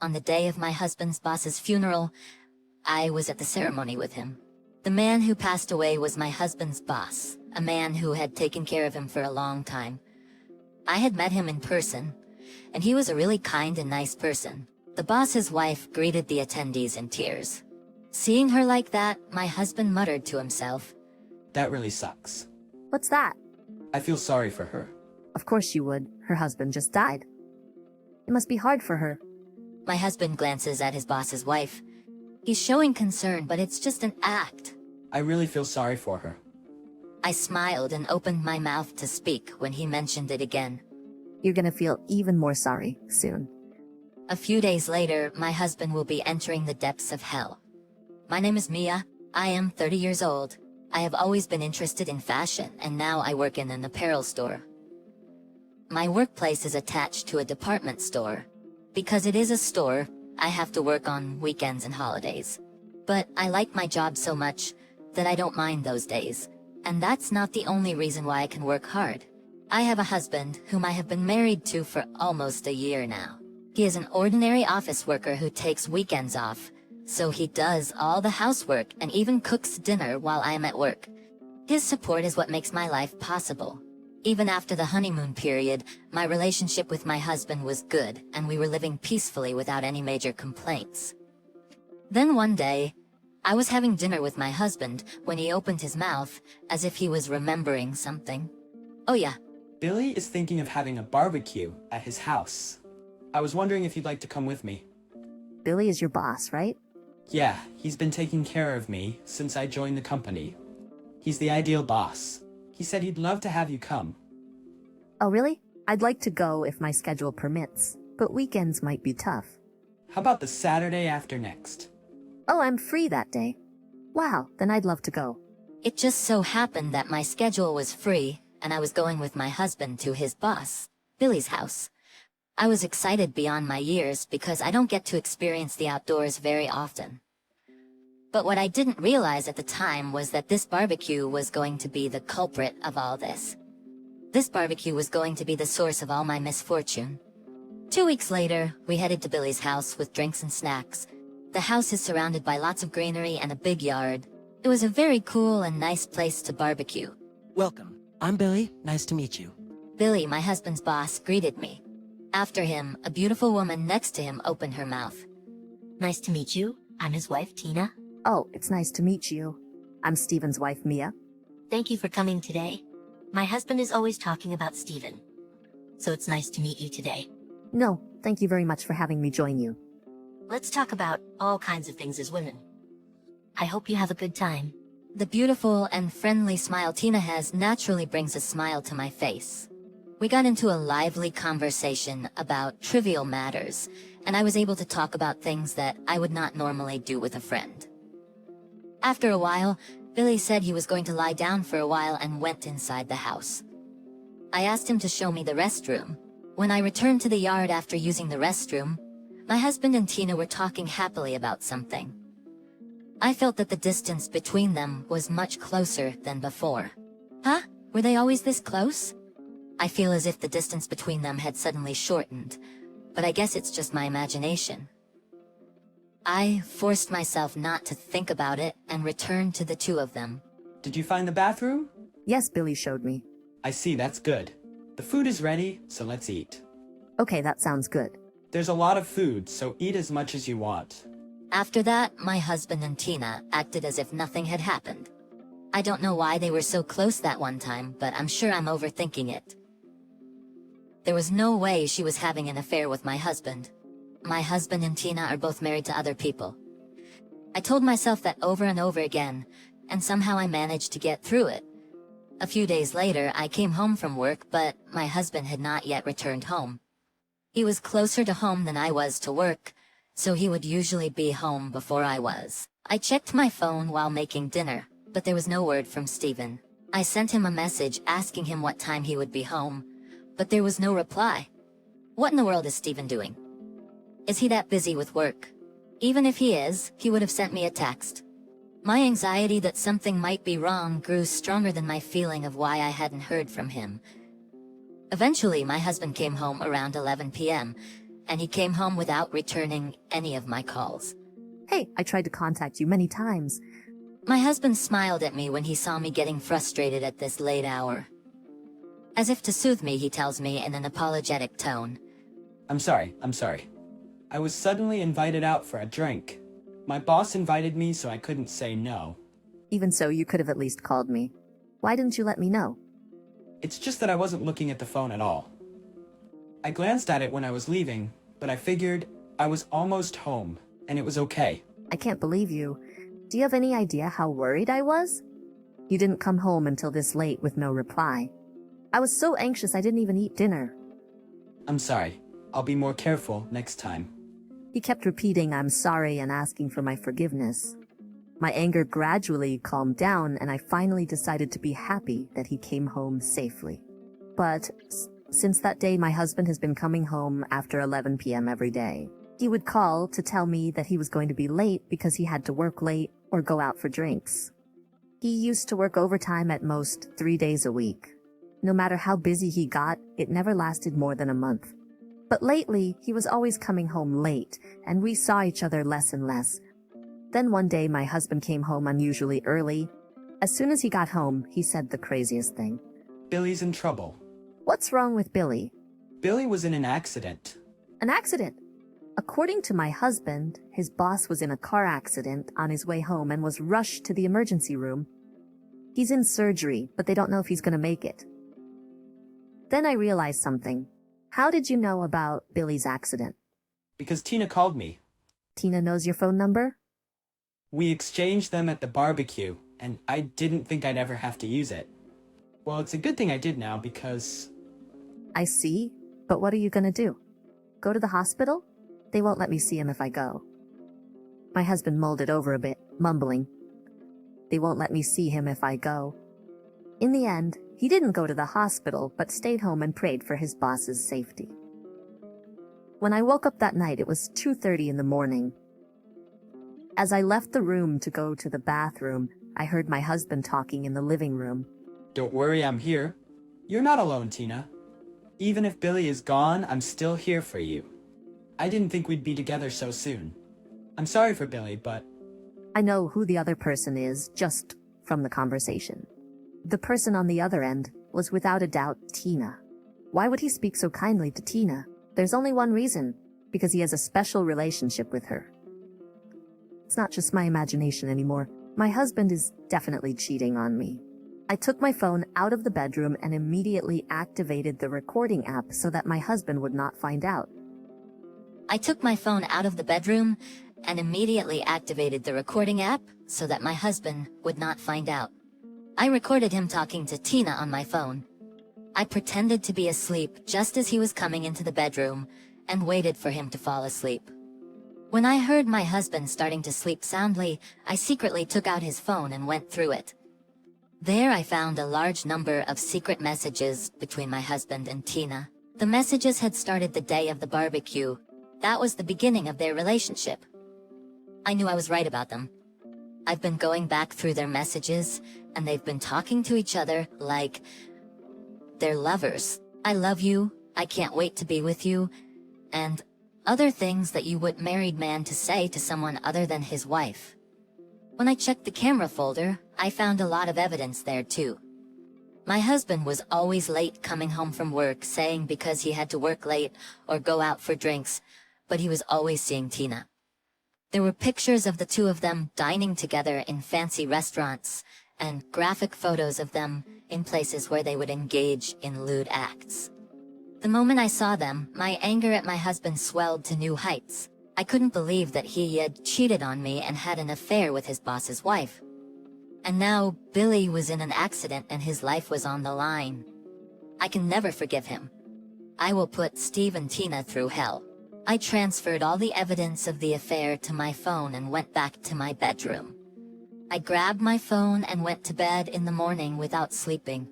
On the day of my husband's boss's funeral, I was at the ceremony with him. The man who passed away was my husband's boss, a man who had taken care of him for a long time. I had met him in person, and he was a really kind and nice person. The boss's wife greeted the attendees in tears. Seeing her like that, my husband muttered to himself, That really sucks. What's that? I feel sorry for her. Of course you would. Her husband just died. It must be hard for her. My husband glances at his boss's wife. He's showing concern, but it's just an act. I really feel sorry for her. I smiled and opened my mouth to speak when he mentioned it again. You're gonna feel even more sorry soon. A few days later, my husband will be entering the depths of hell. My name is Mia. I am 30 years old. I have always been interested in fashion, and now I work in an apparel store. My workplace is attached to a department store. Because it is a store, I have to work on weekends and holidays. But I like my job so much that I don't mind those days. And that's not the only reason why I can work hard. I have a husband whom I have been married to for almost a year now. He is an ordinary office worker who takes weekends off, so he does all the housework and even cooks dinner while I am at work. His support is what makes my life possible. Even after the honeymoon period, my relationship with my husband was good, and we were living peacefully without any major complaints. Then one day, I was having dinner with my husband when he opened his mouth, as if he was remembering something. Oh yeah, Billy is thinking of having a barbecue at his house. I was wondering if you'd like to come with me. Billy is your boss, right? Yeah, he's been taking care of me since I joined the company. He's the ideal boss. He said he'd love to have you come. Oh really? I'd like to go if my schedule permits, but weekends might be tough. How about the Saturday after next? Oh, I'm free that day. Wow, then I'd love to go. it just so happened that my schedule was free, and I was going with my husband to his boss, Billy's house. I was excited beyond my years because I don't get to experience the outdoors very often. But what I didn't realize at the time was that this barbecue was going to be the culprit of all this. This barbecue was going to be the source of all my misfortune. 2 weeks later, we headed to Billy's house with drinks and snacks. The house is surrounded by lots of greenery and a big yard. It was a very cool and nice place to barbecue. Welcome. I'm Billy. Nice to meet you. Billy, my husband's boss, greeted me. After him, a beautiful woman next to him opened her mouth. Nice to meet you. I'm his wife, Tina. Oh, it's nice to meet you. I'm Steven's wife, Mia. Thank you for coming today. My husband is always talking about Steven. So it's nice to meet you today. No, thank you very much for having me join you. Let's talk about all kinds of things as women. I hope you have a good time. The beautiful and friendly smile Tina has naturally brings a smile to my face. We got into a lively conversation about trivial matters, and I was able to talk about things that I would not normally do with a friend. After a while, Billy said he was going to lie down for a while and went inside the house. I asked him to show me the restroom. When I returned to the yard after using the restroom, my husband and Tina were talking happily about something. I felt that the distance between them was much closer than before. Huh? Were they always this close? I feel as if the distance between them had suddenly shortened, but I guess it's just my imagination. I forced myself not to think about it and returned to the two of them. Did you find the bathroom? Yes, Billy showed me. I see, that's good. The food is ready, so let's eat. Okay, that sounds good. There's a lot of food, so eat as much as you want. After that, my husband and Tina acted as if nothing had happened. I don't know why they were so close that one time, but I'm sure I'm overthinking it. There was no way she was having an affair with my husband. My husband and Tina are both married to other people. I told myself that over and over again, and somehow I managed to get through it. A few days later, I came home from work, but my husband had not yet returned home. He was closer to home than I was to work, so he would usually be home before I was. I checked my phone while making dinner, but there was no word from Steven. I sent him a message asking him what time he would be home, but there was no reply. What in the world is Steven doing? Is he that busy with work? Even if he is, he would have sent me a text. My anxiety that something might be wrong grew stronger than my feeling of why I hadn't heard from him. Eventually, my husband came home around 11 p.m., and he came home without returning any of my calls. Hey, I tried to contact you many times. My husband smiled at me when he saw me getting frustrated at this late hour. As if to soothe me, he tells me in an apologetic tone, I'm sorry. I was suddenly invited out for a drink. My boss invited me, so I couldn't say no. Even so, you could have at least called me. Why didn't you let me know? It's just that I wasn't looking at the phone at all. I glanced at it when I was leaving, but I figured I was almost home, and it was okay. I can't believe you. Do you have any idea how worried I was? You didn't come home until this late with no reply. I was so anxious I didn't even eat dinner. I'm sorry. I'll be more careful next time. He kept repeating I'm sorry and asking for my forgiveness. My anger gradually calmed down, and I finally decided to be happy that he came home safely. But since that day, my husband has been coming home after 11 p.m. every day. He would call to tell me that he was going to be late because he had to work late or go out for drinks. He used to work overtime at most 3 days a week. No matter how busy he got, it never lasted more than a month. But lately, he was always coming home late, and we saw each other less and less. Then one day, my husband came home unusually early. As soon as he got home, he said the craziest thing. Billy's in trouble. What's wrong with Billy? Billy was in an accident. An accident? According to my husband, his boss was in a car accident on his way home and was rushed to the emergency room. He's in surgery, but they don't know if he's going to make it. Then I realized something. How did you know about Billy's accident? Because Tina called me. Tina knows your phone number? We exchanged them at the barbecue, and I didn't think I'd ever have to use it. Well, it's a good thing I did now because... I see, but what are you going to do? Go to the hospital? They won't let me see him if I go. My husband mulled it over a bit, mumbling. They won't let me see him if I go. In the end, he didn't go to the hospital, but stayed home and prayed for his boss's safety. When I woke up that night, it was 2:30 in the morning. As I left the room to go to the bathroom, I heard my husband talking in the living room. Don't worry, I'm here. You're not alone, Tina. Even if Billy is gone, I'm still here for you. I didn't think we'd be together so soon. I'm sorry for Billy, but... I know who the other person is, just from the conversation. The person on the other end was without a doubt Tina. Why would he speak so kindly to Tina? There's only one reason, because he has a special relationship with her. It's not just my imagination anymore. My husband is definitely cheating on me. I took my phone out of the bedroom and immediately activated the recording app so that my husband would not find out. I took my phone out of the bedroom and immediately activated the recording app so that my husband would not find out. I recorded him talking to Tina on my phone. I pretended to be asleep just as he was coming into the bedroom and waited for him to fall asleep. When I heard my husband starting to sleep soundly, I secretly took out his phone and went through it. There I found a large number of secret messages between my husband and Tina. The messages had started the day of the barbecue. That was the beginning of their relationship. I knew I was right about them. I've been going back through their messages, and they've been talking to each other like they're lovers. I love you, I can't wait to be with you, and other things that you would married man to say to someone other than his wife. When I checked the camera folder, I found a lot of evidence there too. My husband was always late coming home from work, saying because he had to work late or go out for drinks, but he was always seeing Tina. There were pictures of the two of them dining together in fancy restaurants, and graphic photos of them in places where they would engage in lewd acts. The moment I saw them, my anger at my husband swelled to new heights. I couldn't believe that he had cheated on me and had an affair with his boss's wife. And now, Billy was in an accident and his life was on the line. I can never forgive him. I will put Steve and Tina through hell. I transferred all the evidence of the affair to my phone and went back to my bedroom. I grabbed my phone and went to bed in the morning without sleeping.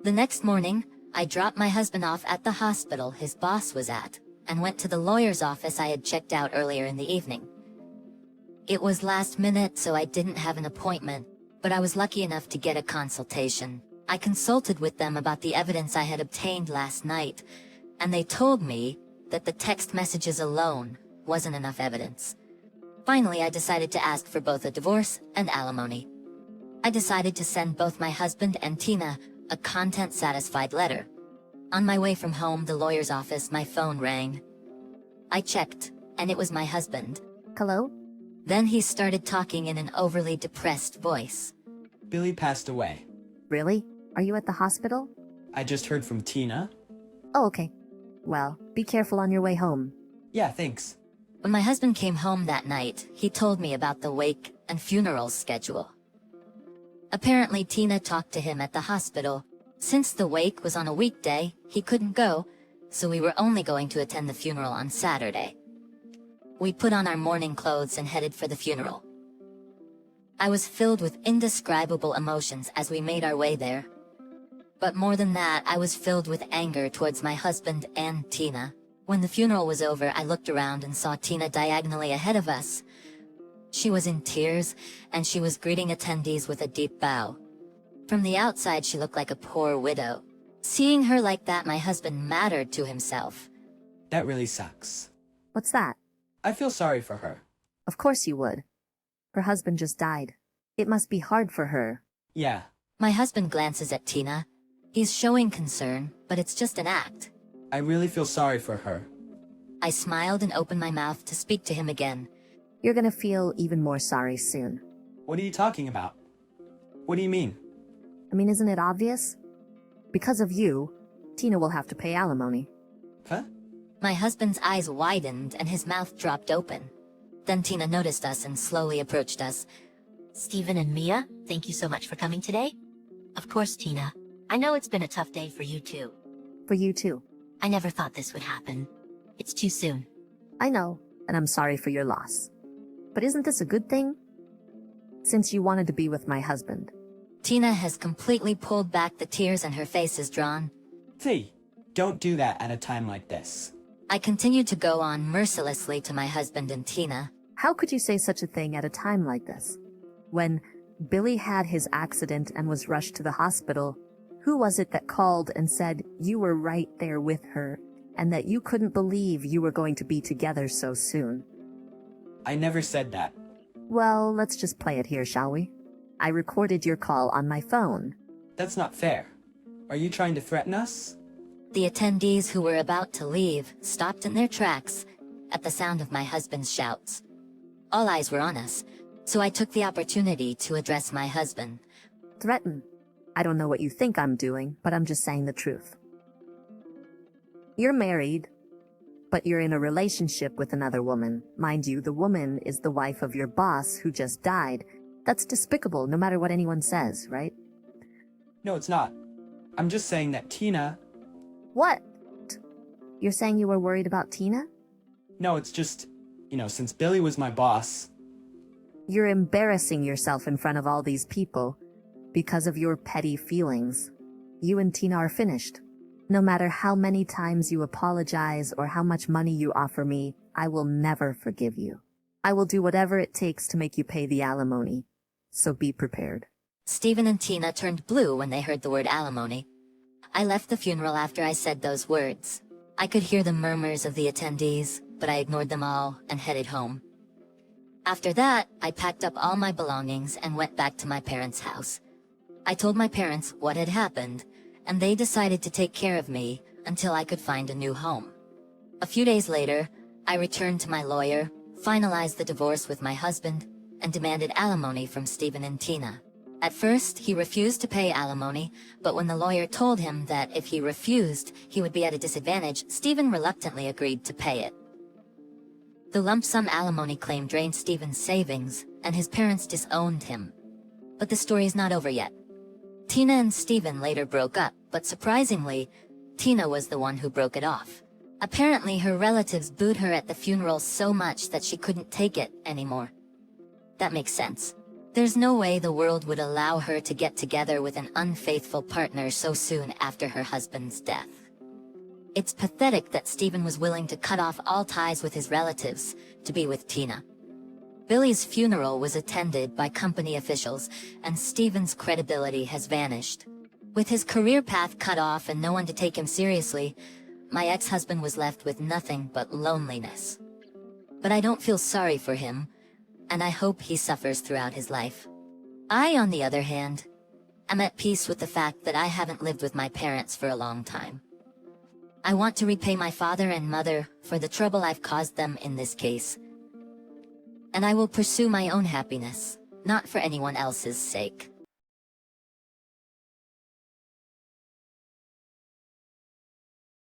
The next morning, I dropped my husband off at the hospital his boss was at, and went to the lawyer's office I had checked out earlier in the evening. It was last minute, so I didn't have an appointment, but I was lucky enough to get a consultation. I consulted with them about the evidence I had obtained last night, and they told me that the text messages alone wasn't enough evidence. Finally, I decided to ask for both a divorce and alimony. I decided to send both my husband and Tina a content-satisfied letter. On my way from home, the lawyer's office, my phone rang. I checked, and it was my husband. Hello? Then he started talking in an overly depressed voice. Billy passed away. Really? Are you at the hospital? I just heard from Tina. Oh, okay. Well, be careful on your way home. Yeah, thanks. When my husband came home that night, he told me about the wake and funeral schedule. Apparently, Tina talked to him at the hospital. Since the wake was on a weekday, he couldn't go, so we were only going to attend the funeral on Saturday. We put on our mourning clothes and headed for the funeral. I was filled with indescribable emotions as we made our way there. But more than that, I was filled with anger towards my husband and Tina. When the funeral was over, I looked around and saw Tina diagonally ahead of us. She was in tears, and she was greeting attendees with a deep bow. From the outside, she looked like a poor widow. Seeing her like that, my husband mattered to himself. That really sucks. What's that? I feel sorry for her. Of course you would. Her husband just died. It must be hard for her. Yeah. My husband glances at Tina. He's showing concern, but it's just an act. I really feel sorry for her. I smiled and opened my mouth to speak to him again. You're gonna feel even more sorry soon. What are you talking about? What do you mean? I mean, isn't it obvious? Because of you, Tina will have to pay alimony. Huh? My husband's eyes widened and his mouth dropped open. Then Tina noticed us and slowly approached us. Stephen and Mia, thank you so much for coming today. Of course, Tina. I know it's been a tough day for you too. For you too. I never thought this would happen. It's too soon. I know, and I'm sorry for your loss. But isn't this a good thing? Since you wanted to be with my husband. Tina has completely pulled back the tears and her face is drawn. T, don't do that at a time like this. I continued to go on mercilessly to my husband and Tina. How could you say such a thing at a time like this? When Billy had his accident and was rushed to the hospital, who was it that called and said you were right there with her and that you couldn't believe you were going to be together so soon? I never said that. Well, let's just play it here, shall we? I recorded your call on my phone. That's not fair. Are you trying to threaten us? The attendees who were about to leave stopped in their tracks at the sound of my husband's shouts. All eyes were on us, so I took the opportunity to address my husband. Threaten? I don't know what you think I'm doing, but I'm just saying the truth. You're married, but you're in a relationship with another woman. Mind you, the woman is the wife of your boss who just died. That's despicable, no matter what anyone says, right? No, it's not. I'm just saying that Tina... What? You're saying you were worried about Tina? No, it's just, since Billy was my boss... You're embarrassing yourself in front of all these people because of your petty feelings. You and Tina are finished. No matter how many times you apologize or how much money you offer me, I will never forgive you. I will do whatever it takes to make you pay the alimony. So be prepared. Stephen and Tina turned blue when they heard the word alimony. I left the funeral after I said those words. I could hear the murmurs of the attendees, but I ignored them all and headed home. After that, I packed up all my belongings and went back to my parents' house. I told my parents what had happened, and they decided to take care of me until I could find a new home. A few days later, I returned to my lawyer, finalized the divorce with my husband, and demanded alimony from Stephen and Tina. At first, he refused to pay alimony, but when the lawyer told him that if he refused, he would be at a disadvantage, Stephen reluctantly agreed to pay it. The lump sum alimony claim drained Stephen's savings, and his parents disowned him. But the story's not over yet. Tina and Stephen later broke up, but surprisingly, Tina was the one who broke it off. Apparently, her relatives booed her at the funeral so much that she couldn't take it anymore. That makes sense. There's no way the world would allow her to get together with an unfaithful partner so soon after her husband's death. It's pathetic that Stephen was willing to cut off all ties with his relatives to be with Tina. Billy's funeral was attended by company officials, and Stephen's credibility has vanished. With his career path cut off and no one to take him seriously, my ex-husband was left with nothing but loneliness. But I don't feel sorry for him, and I hope he suffers throughout his life. I, on the other hand, am at peace with the fact that I haven't lived with my parents for a long time. I want to repay my father and mother for the trouble I've caused them in this case. And I will pursue my own happiness, not for anyone else's sake.